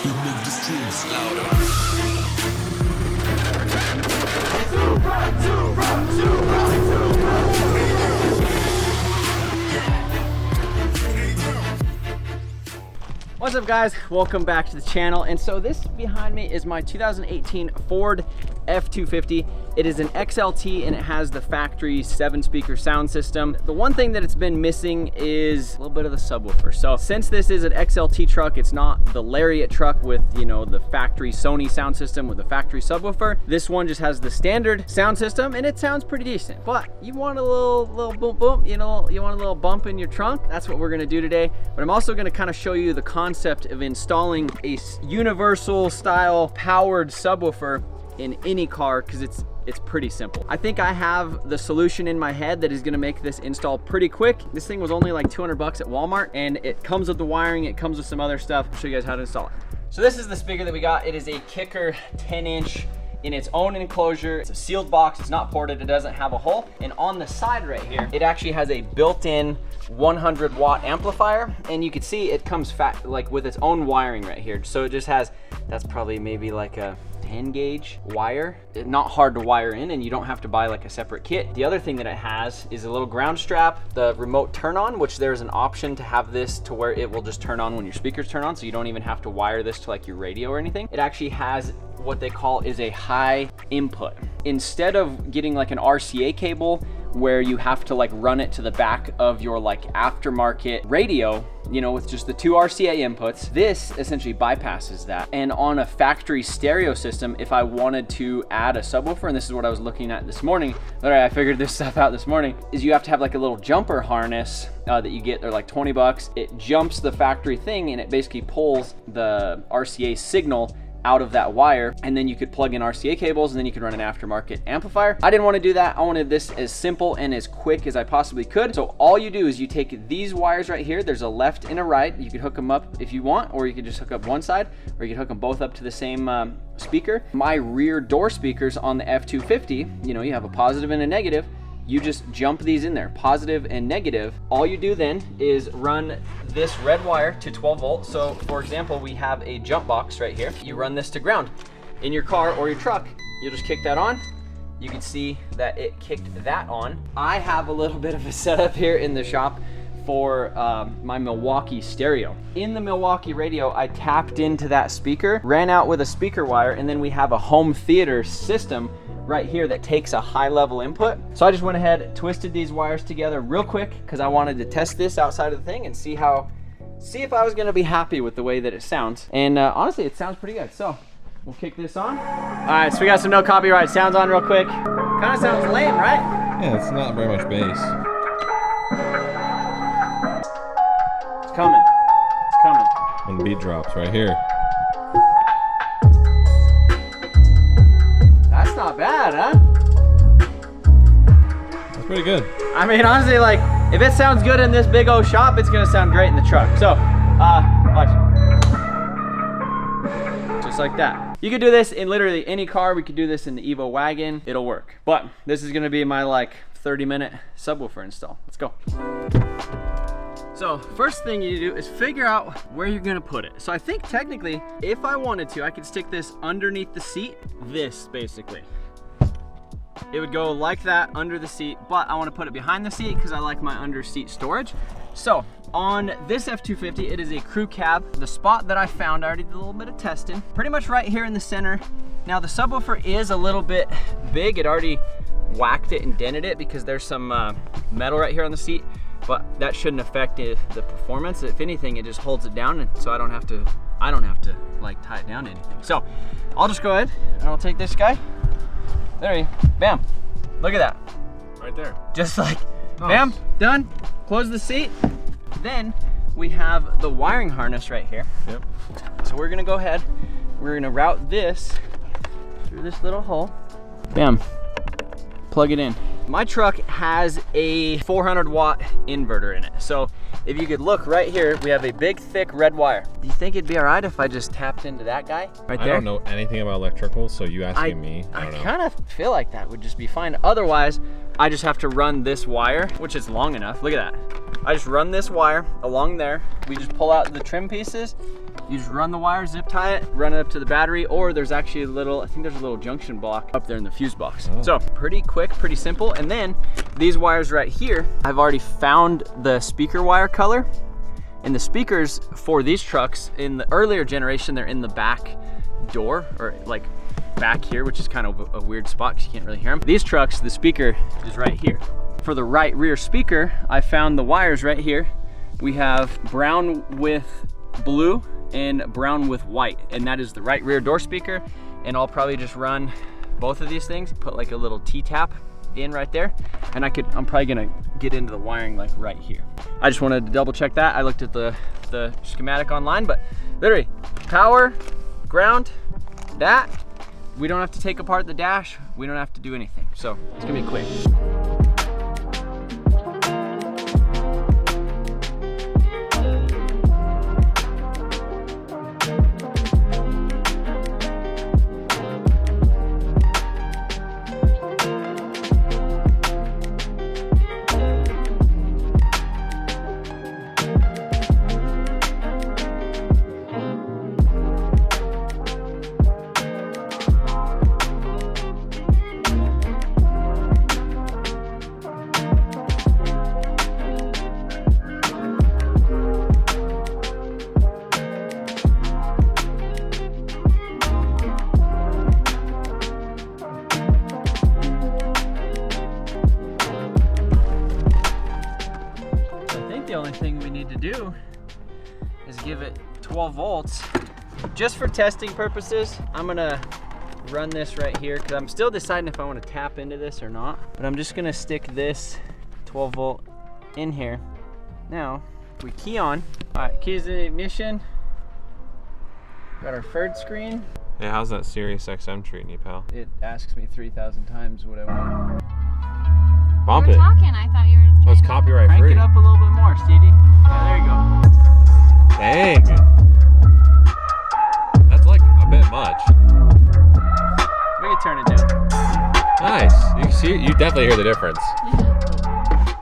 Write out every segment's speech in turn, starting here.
We make the streets louder. What's up guys, welcome back to the channel. And so this behind me is my 2018 Ford F250. It is an XLT and it has the factory 7-speaker sound system. The one thing that it's been missing is a little bit of the subwoofer. So since this is an XLT truck, it's not the Lariat truck with, you know, the factory Sony sound system with the factory subwoofer. This one just has the standard sound system and it sounds pretty decent. But you want a little boom boom, you know, you want a little bump in your trunk. That's what we're gonna do today. But I'm also gonna kind of show you the concept of installing a universal style powered subwoofer in any car, because it's pretty simple. I think I have the solution in my head that is gonna make this install pretty quick. This thing was only like 200 bucks at Walmart, and it comes with the wiring, it comes with some other stuff. I'll show you guys how to install it. So this is the speaker that we got. It is a Kicker 10-inch in its own enclosure. It's a sealed box, it's not ported, it doesn't have a hole. And on the side right here, it actually has a built-in 100-watt amplifier, and you can see it comes like with its own wiring right here. So it just has, that's probably maybe like a 10-gauge wire. It's not hard to wire in, and you don't have to buy like a separate kit. The other thing that it has is a little ground strap, the remote turn on, which there's an option to have this to where it will just turn on when your speakers turn on, so you don't even have to wire this to like your radio or anything. It actually has what they call is a high input. Instead of getting like an RCA cable where you have to like run it to the back of your like aftermarket radio, you know, with just the 2 RCA inputs, this essentially bypasses that. And on a factory stereo system, if I wanted to add a subwoofer, and this is what I was looking at this morning, literally I figured this stuff out this morning, is you have to have like a little jumper harness that you get. They're like 20 bucks. It jumps the factory thing and it basically pulls the RCA signal out of that wire, and then you could plug in RCA cables and then you could run an aftermarket amplifier. I didn't want to do that. I wanted this as simple and as quick as I possibly could. So all you do is you take these wires right here. There's a left and a right. You could hook them up if you want, or you could just hook up one side, or you could hook them both up to the same speaker. My rear door speakers on the F250, you know, you have a positive and a negative. You just jump these in there, positive and negative. All you do then is run this red wire to 12 volts. So for example, we have a jump box right here. You run this to ground. In your car or your truck, you'll just kick that on. You can see that it kicked that on. I have a little bit of a setup here in the shop for my Milwaukee stereo. In the Milwaukee radio, I tapped into that speaker, ran out with a speaker wire, and then we have a home theater system right here that takes a high level input. So I just went ahead, twisted these wires together real quick because I wanted to test this outside of the thing and see if I was gonna be happy with the way that it sounds. And honestly, it sounds pretty good. So we'll kick this on. All right, so we got some no copyright sounds on real quick. Kind of sounds lame, right? Yeah, it's not very much bass. It's coming, it's coming. And the beat drops right here. That's not bad, huh? That's pretty good. I mean, honestly, like, if it sounds good in this big old shop, it's gonna sound great in the truck. So, watch. Just like that. You could do this in literally any car. We could do this in the Evo wagon. It'll work. But this is gonna be my like 30-minute subwoofer install. Let's go. So first thing you do is figure out where you're gonna put it. So I think technically, if I wanted to, I could stick this underneath the seat, this basically. It would go like that under the seat, but I wanna put it behind the seat because I like my under seat storage. So on this F250, it is a crew cab. The spot that I found, I already did a little bit of testing, pretty much right here in the center. Now the subwoofer is a little bit big. It already whacked it and dented it because there's some metal right here on the seat. But that shouldn't affect the performance. If anything, it just holds it down, and so I don't have to like tie it down to anything. So I'll just go ahead and I'll take this guy. There you go. Bam. Look at that. Right there. Just like, nice. Bam, done. Close the seat. Then we have the wiring harness right here. Yep. So we're gonna go ahead, we're gonna route this through this little hole. Bam. Plug it in. My truck has a 400-watt inverter in it. So if you could look right here, we have a big, thick red wire. Do you think it'd be all right if I just tapped into that guy right there? I don't know anything about electrical, so you asking me, I don't know. I kind of feel like that would just be fine. Otherwise, I just have to run this wire, which is long enough. Look at that. I just run this wire along there. We just pull out the trim pieces, You just run the wire, zip tie it, run it up to the battery, or there's actually a little, I think there's a little junction block up there in the fuse box. Oh. So pretty quick, pretty simple. And then these wires right here, I've already found the speaker wire color. And the speakers for these trucks in the earlier generation, they're in the back door, or like back here, which is kind of a weird spot because you can't really hear them. These trucks, the speaker is right here. For the right rear speaker, I found the wires right here. We have brown with blue and brown with white, and that is the right rear door speaker. And I'll probably just run both of these things, put like a little T-tap in right there, and I'm probably gonna get into the wiring like right here. I just wanted to double check that. I looked at the schematic online, but literally power, ground, that. We don't have to take apart the dash. We don't have to do anything. So it's gonna be quick. Thing we need to do is give it 12 volts just for testing purposes. I'm gonna run this right here because I'm still deciding if I want to tap into this or not, but I'm just gonna stick this 12 volt in here. Now we key on. All right, keys to the ignition. Got our third screen. Hey, how's that Sirius XM treating you, pal? It asks me 3,000 times what I want. Bump You it. were talking, I thought you were Oh, it's trying to- copyright Crank free. it up a little bit more, Stevie. Yeah, there you go. Dang. That's like a bit much. We can turn it down. Nice. You see, you definitely hear the difference.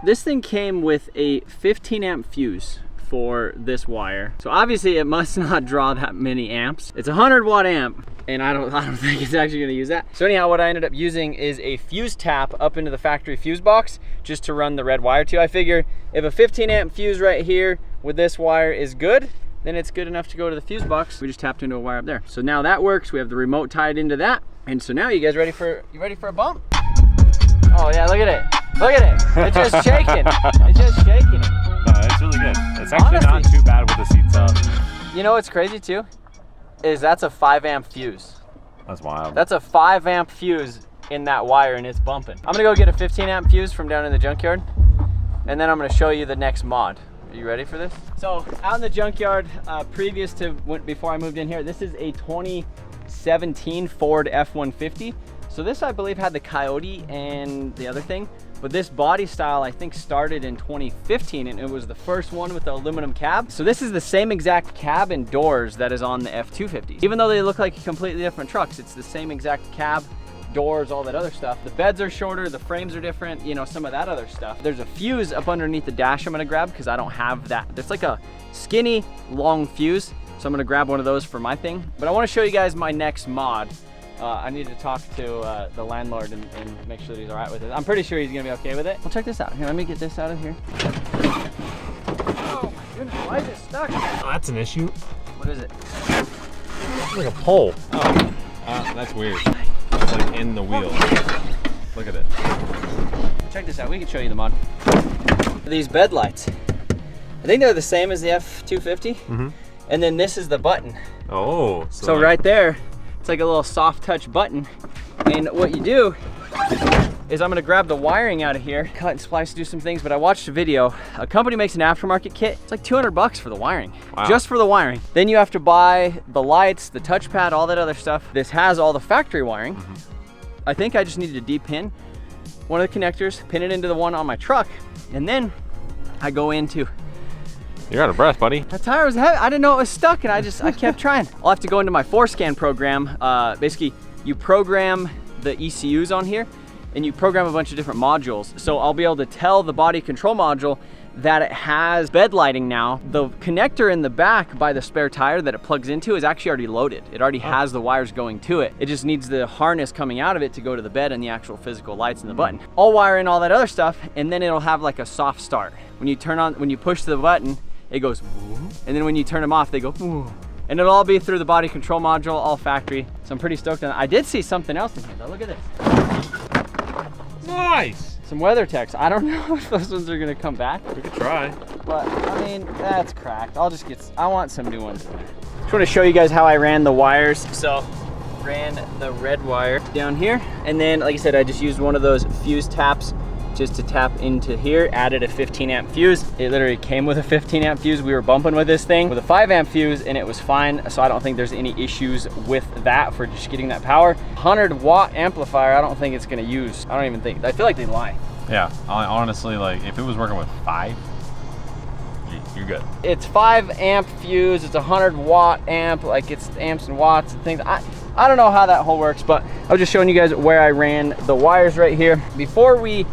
This thing came with a 15 amp fuse for this wire. So obviously it must not draw that many amps. It's a 100 watt amp, and I don't think it's actually gonna use that. So anyhow, what I ended up using is a fuse tap up into the factory fuse box just to run the red wire to. I figure if a 15 amp fuse right here with this wire is good, then it's good enough to go to the fuse box. We just tapped into a wire up there. So now that works. We have the remote tied into that. And so now you guys ready for a bump? Oh yeah, look at it. Look at it. It's just shaking. It's just shaking it. No, it's really good. It's actually Honestly, not too bad with the seats up. You know what's crazy too? Is that's a 5 amp fuse. That's wild. That's a 5 amp fuse in that wire and it's bumping. I'm gonna go get a 15 amp fuse from down in the junkyard, and then I'm gonna show you the next mod. Are you ready for this? So out in the junkyard, before I moved in here, this is a 2017 Ford F250. So this, I believe, had the Coyote and the other thing, but this body style I think started in 2015, and it was the first one with the aluminum cab. So this is the same exact cab and doors that is on the F250s. Even though they look like completely different trucks, it's the same exact cab, doors, all that other stuff. The beds are shorter, the frames are different, you know, some of that other stuff. There's a fuse up underneath the dash I'm gonna grab because I don't have that. It's like a skinny, long fuse, so I'm gonna grab one of those for my thing. But I wanna show you guys my next mod. I need to talk to the landlord and make sure that he's all right with it. I'm pretty sure he's gonna be okay with it. Well, check this out. Here, let me get this out of here. Oh my goodness, why is it stuck? Oh, that's an issue. What is it? It's like a pole. Oh, that's weird. It's like in the wheel. Look at it. Check this out. We can show you the mod. These bed lights. I think they're the same as the F250. Mm-hmm. And then this is the button. Oh. So right there, it's like a little soft touch button. And what you do is I'm gonna grab the wiring out of here, cut and splice, do some things, but I watched a video. A company makes an aftermarket kit. It's like 200 bucks for the wiring. Wow. Just for the wiring. Then you have to buy the lights, the touchpad, all that other stuff. This has all the factory wiring. Mm-hmm. I think I just needed to de-pin one of the connectors, pin it into the one on my truck, and then I go into. You're out of breath, buddy. That tire was heavy. I didn't know it was stuck, and I kept trying. I'll have to go into my 4Scan program. Basically, you program the ECUs on here, and you program a bunch of different modules. So I'll be able to tell the body control module that it has bed lighting now. The connector in the back by the spare tire that it plugs into is actually already loaded. It already has the wires going to it. It just needs the harness coming out of it to go to the bed and the actual physical lights in the button. I'll wire in all that other stuff, and then it'll have like a soft start. When you push the button, it goes woo, and then when you turn them off, they go woo. And it'll all be through the body control module, all factory. So I'm pretty stoked on that. I did see something else in here though. Look at this. Nice. Some WeatherTechs. I don't know if those ones are gonna come back. We could try. But I mean, that's cracked. I want some new ones. Just want to show you guys how I ran the wires. So ran the red wire down here, and then like I said, I just used one of those fuse taps just to tap into here, added a 15 amp fuse. It literally came with a 15 amp fuse. We were bumping with this thing with a 5 amp fuse and it was fine. So I don't think there's any issues with that for just getting that power. 100 watt amplifier, I don't think it's gonna use. I feel like they lie. Yeah, honestly, like if it was working with 5, you're good. It's 5 amp fuse, it's 100 watt amp, like it's amps and watts and things. I don't know how that whole works, but I was just showing you guys where I ran the wires right here. Before we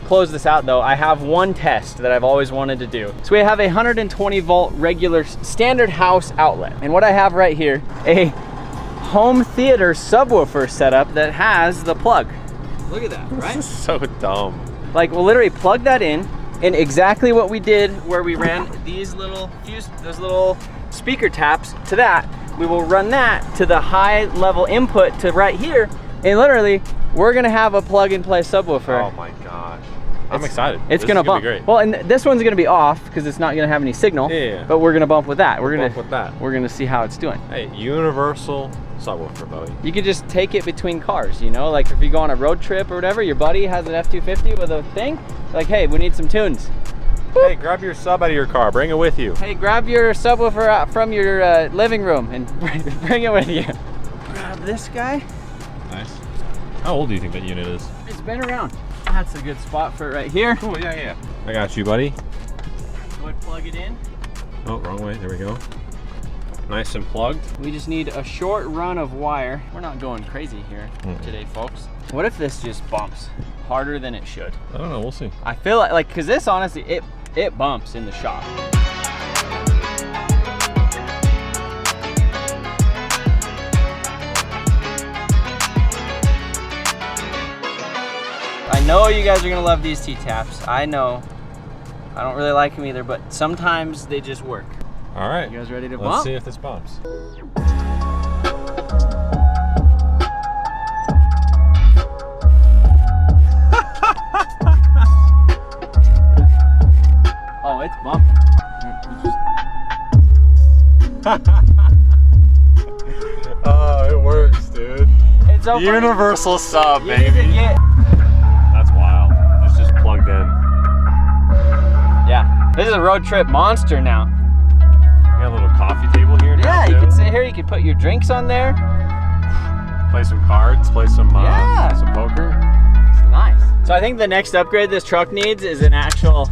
close this out though, I have one test that I've always wanted to do. So we have a 120 volt regular standard house outlet. And what I have right here, a home theater subwoofer setup that has the plug. Look at that, right? This is so dumb. Like we'll literally plug that in, and exactly what we did where we ran these little those little speaker taps to that, we will run that to the high level input to right here, and literally we're gonna have a plug and play subwoofer. Oh my gosh. I'm excited. It's gonna bump. Be great. Well, and this one's gonna be off because it's not gonna have any signal. Yeah. But we're gonna bump with that. We're gonna see how it's doing. Hey, universal subwoofer, buddy. You could just take it between cars, you know? Like if you go on a road trip or whatever, your buddy has an F250 with a thing, like, hey, we need some tunes. Hey, grab your sub out of your car, bring it with you. Hey, grab your subwoofer out from your living room and bring it with you. Grab this guy. Nice. How old do you think that unit is? It's been around. That's a good spot for it right here. Cool, yeah. I got you, buddy. Go ahead, plug it in. Oh, wrong way, there we go. Nice and plugged. We just need a short run of wire. We're not going crazy here today, folks. What if this just bumps harder than it should? I don't know, we'll see. I feel like, cause this honestly, it bumps in the shop. I know you guys are gonna love these T-taps. I know. I don't really like them either, but sometimes they just work. All right. You guys ready to bump? Let's see if this bumps. Oh, it's bumping. Oh, it works, dude. It's so Universal sub, you need to baby. get, That's wild. It's just plugged in. yeah, this is a road trip monster now. We got a little coffee table here. Yeah, now, you too. can sit here, you can put your drinks on there. Play some cards, play some poker. It's nice. So I think the next upgrade this truck needs is an actual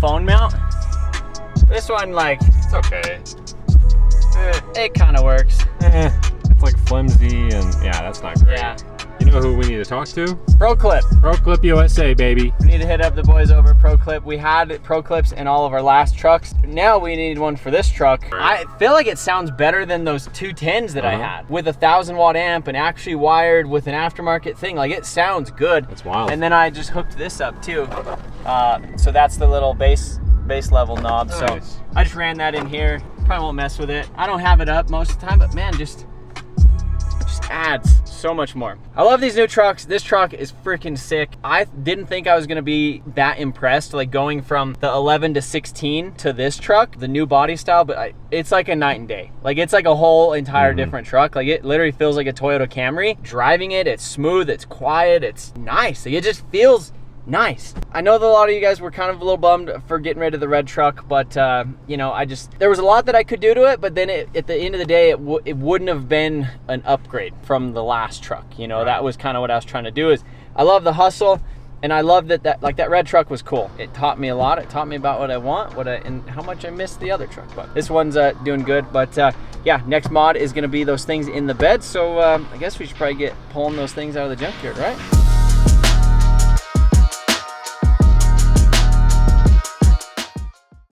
phone mount. This one, like, It's okay. it kind of works. It's like flimsy and yeah, that's not great. Yeah. You know who we need to talk to? Pro Clip. Pro Clip USA, baby. We need to hit up the boys over at Pro Clip. We had Pro Clips in all of our last trucks. Now we need one for this truck. Right. I feel like it sounds better than those 210s that I had with a 1,000 watt amp and actually wired with an aftermarket thing. Like, it sounds good. That's wild. And then I just hooked this up too. So that's the little bass level knob. Nice. So I just ran that in here. Probably won't mess with it. I don't have it up most of the time, but man, just adds so much more. I love these new trucks. This truck is freaking sick. I didn't think I was gonna be that impressed, like going from the 11 to 16 to this truck, the new body style, but it's like a night and day. Like, it's like a whole entire different truck. Like, it literally feels like a Toyota Camry. Driving it, it's smooth, it's quiet, it's nice. Like, it just feels nice. I know that a lot of you guys were kind of a little bummed for getting rid of the red truck, but you know, there was a lot that I could do to it, but then at the end of the day, it wouldn't have been an upgrade from the last truck. You know, Right. That was kind of what I was trying to do. Is I love the hustle, and I love that that red truck was cool. It taught me a lot. It taught me about what I want, and how much I miss the other truck. But this one's doing good. But yeah, next mod is gonna be those things in the bed. So I guess we should probably get pulling those things out of the junkyard, right?